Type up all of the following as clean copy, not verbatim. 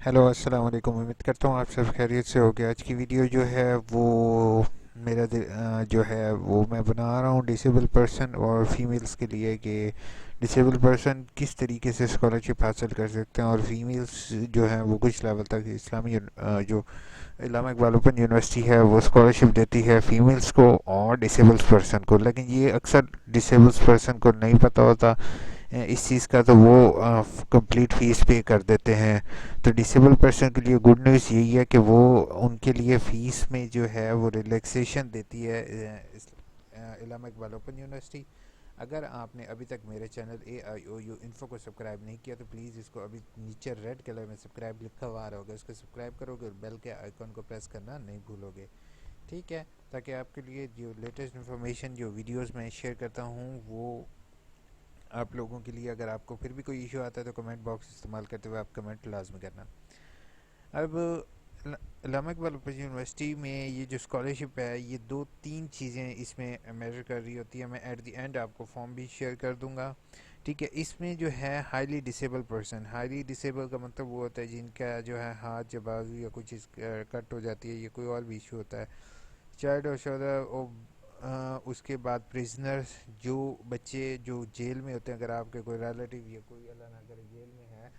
Hello अस्सलाम वालेकुम। उम्मीद करता हूँ आप सब खैरियत से होगे। आज की वीडियो जो है वो जो है वो मैं बना रहा हूँ डिसेबल पर्सन और फीमेल्स के लिए कि डिसेबल पर्सन किस तरीके से स्कॉलरशिप हासिल कर सकते हैं, और फीमेल्स जो है वो कुछ लेवल तक जो इलामा इकबाल ओपन यूनिवर्सिटी है वो स्कॉलरशिप देती है फीमेल्स को और डिसेबल्स पर्सन को। लेकिन ये अक्सर डिसेबल्स पर्सन को नहीं पता होता इस चीज़ का, तो वो कंप्लीट फीस पे कर देते हैं। तो डिसेबल पर्सन के लिए गुड न्यूज़ यही है कि वो उनके लिए फ़ीस में जो है वो रिलैक्सेशन देती है इलामा इकबाल ओपन यूनिवर्सिटी। अगर आपने अभी तक मेरे चैनल AIOU इन्फो को सब्सक्राइब नहीं किया तो प्लीज़ इसको अभी नीचे रेड कलर में सब्सक्राइब लिखा हुआ आ रहा होगा, उसको सब्सक्राइब करोगे और बेल के आइकन को प्रेस करना नहीं भूलोगे। ठीक है, ताकि आपके लिए जो लेटेस्ट इन्फॉर्मेशन जो वीडियोस मैं शेयर करता हूँ वो आप लोगों के लिए, अगर आपको फिर भी कोई इशू आता है तो कमेंट बॉक्स इस्तेमाल करते हुए आप कमेंट लाजमी करना। अब इलामा इकबाल ओपन यूनिवर्सिटी में ये जो स्कॉलरशिप है ये दो तीन चीज़ें इसमें मेजर कर रही होती है। मैं एट द एंड आपको फॉर्म भी शेयर कर दूंगा। ठीक है, इसमें जो है highly disable person, highly disable का मतलब वो होता है जिनका जो है हाथ या बाजू या कोई चीज़ कट हो जाती है या कोई और भी इशू होता है। चाइल्ड और शोदा उसके बाद प्रिजनर्स, जो बच्चे जो जेल में होते हैं, अगर आपके कोई रिलेटिव या कोई अल्लाह ना करे जेल में है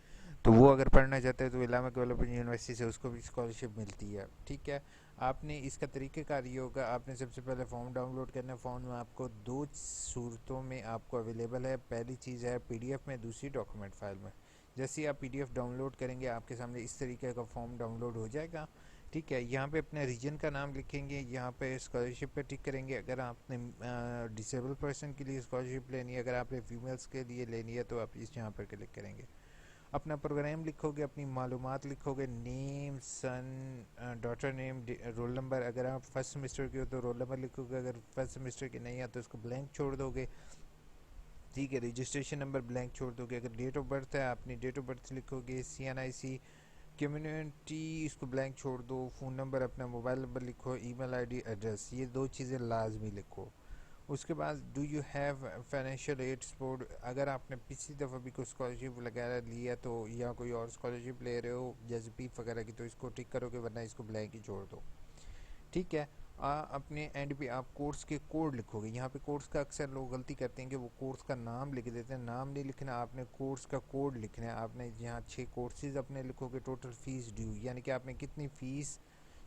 तो वो अगर पढ़ना चाहते हैं तो इलामा इकबाल ओपन यूनिवर्सिटी से उसको भी स्कॉलरशिप मिलती है। ठीक है, आपने इसका तरीक़ेकार ये होगा, आपने सबसे पहले फॉर्म डाउनलोड करना है। फॉर्म में आपको दो सूरतों में आपको अवेलेबल है। पहली चीज़ है PDF में, दूसरी डॉक्यूमेंट फाइल में। जैसे ही आप PDF डाउनलोड करेंगे आपके सामने इस तरीके का फॉर्म डाउनलोड हो जाएगा। ठीक है, यहाँ पे अपने रीजन का नाम लिखेंगे, यहाँ पे स्कॉलरशिप पे टिक करेंगे। अगर आपने डिसेबल पर्सन के लिए स्कॉलरशिप लेनी है, अगर आपने फीमेल्स के लिए लेनी है तो आप इस यहाँ पर क्लिक करेंगे। अपना प्रोग्राम लिखोगे, अपनी मालूमात लिखोगे, नेम, सन, डॉटर नेम, रोल नंबर। अगर आप फर्स्ट सेमेस्टर के हो तो रोल नंबर लिखोगे, अगर फर्स्ट सेमेस्टर के नहीं है तो उसको ब्लैंक छोड़ दोगे। ठीक है, रजिस्ट्रेशन नंबर ब्लैंक छोड़ दोगे। अगर डेट ऑफ बर्थ है अपनी डेट ऑफ बर्थ लिखोगे। CNIC कम्युनिटी इसको ब्लैंक छोड़ दो। फ़ोन नंबर अपना मोबाइल नंबर लिखो, ईमेल आईडी, एड्रेस, ये दो चीज़ें लाजमी लिखो। उसके बाद do you have financial aid support, अगर आपने पिछली दफ़ा भी कोई स्कॉलरशिप वगैरह लिया तो या कोई और स्कॉलरशिप ले रहे हो जैसे PIF वगैरह की तो इसको टिक करोगे, वरना इसको ब्लैंक ही छोड़ दो। ठीक है, अपने एंड पे आप कोर्स के कोड लिखोगे। यहाँ पे कोर्स का अक्सर लोग गलती करते हैं कि वो कोर्स का नाम लिख देते हैं। नाम नहीं लिखना, आपने कोर्स का कोड लिखना है। आपने यहाँ 6 कोर्सेज अपने लिखोगे, टोटल फ़ीस ड्यू यानी कि आपने कितनी फ़ीस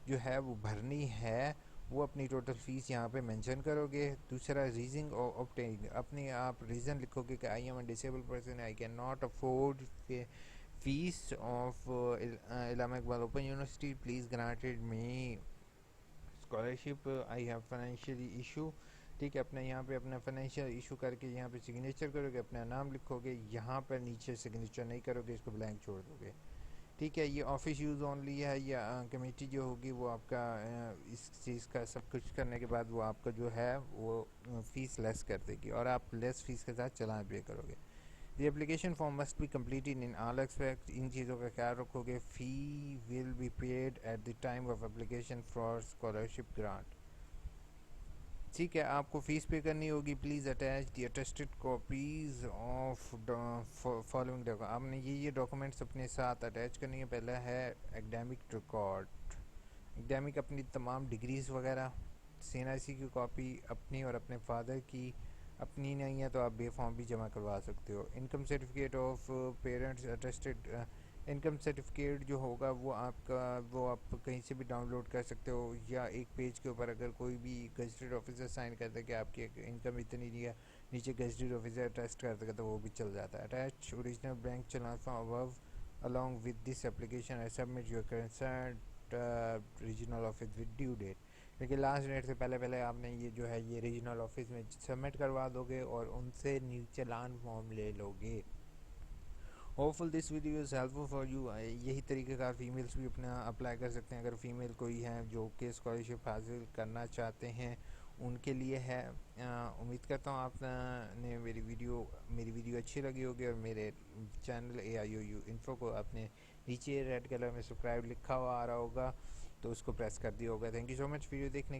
जो है वो भरनी है, वो अपनी टोटल फ़ीस यहाँ पे मेंशन करोगे। दूसरा रीजन ऑब्टेनिंग, अपने आप रीज़न लिखोगे कि I am a disable person, I can not afford fees of Allama Iqbal open university, please granted me scholarship, I have financially issue. ठीक है, अपने यहाँ पे अपना फाइनेंशियल इशू करके यहाँ पे सिग्नेचर करोगे, अपना नाम लिखोगे, यहाँ पर नीचे सिग्नेचर नहीं करोगे, इसको ब्लैंक छोड़ दोगे। ठीक है, ये ऑफिस यूज़ ओनली है, या कमेटी जो होगी वो आपका इस चीज़ का सब कुछ करने के बाद वो आपका जो है वो फ़ीस लेस कर देगी और आप लेस फ़ीस के साथ चलान पे करोगे। The application form must be completed in all expect, इन चीज़ों का ख्याल रखोगे। Fee will be paid at the time of application for scholarship grant. ठीक है, आपको फ़ीस पे करनी होगी। Please attach the attested copies of following document, आपने ये डॉक्यूमेंट्स अपने साथ अटैच करनी है। पहला है एकेडमिक रिकॉर्ड, एकेडमिक अपनी तमाम डिग्रीज़ वगैरह, CNIC की कॉपी अपनी और अपने फादर की। अपनी नहीं है तो आप बे फॉर्म भी जमा करवा सकते हो। Income certificate of parents attested, income certificate जो होगा वो आपका वो आप कहीं से भी डाउनलोड कर सकते हो, या एक पेज के ऊपर अगर कोई भी गजटेड ऑफिसर साइन करता है कि आपकी इनकम इतनी नहीं है, नीचे गजटेड ऑफिसर अटेस्ट कर देगा तो वो भी चल जाता है। Attach original bank challan from above along with this application I submit your concerned regional office with due date, क्योंकि लास्ट डेट से पहले पहले आपने ये जो है ये रीजनल ऑफिस में सबमिट करवा दोगे और उनसे न्यू चालान फॉर्म ले लोगे। Hopeful this video is helpful for you. यही तरीके का फीमेल्स भी अपना अप्लाई कर सकते हैं। अगर फीमेल कोई हैं जो कि स्कॉलरशिप हासिल करना चाहते हैं उनके लिए है। उम्मीद करता हूँ आपने मेरी वीडियो अच्छी लगी होगी, और मेरे चैनल AIOU इन्फो को आपने नीचे रेड कलर में सब्सक्राइब लिखा हुआ आ रहा होगा तो उसको प्रेस कर दिया होगा। Thank you so much video देखने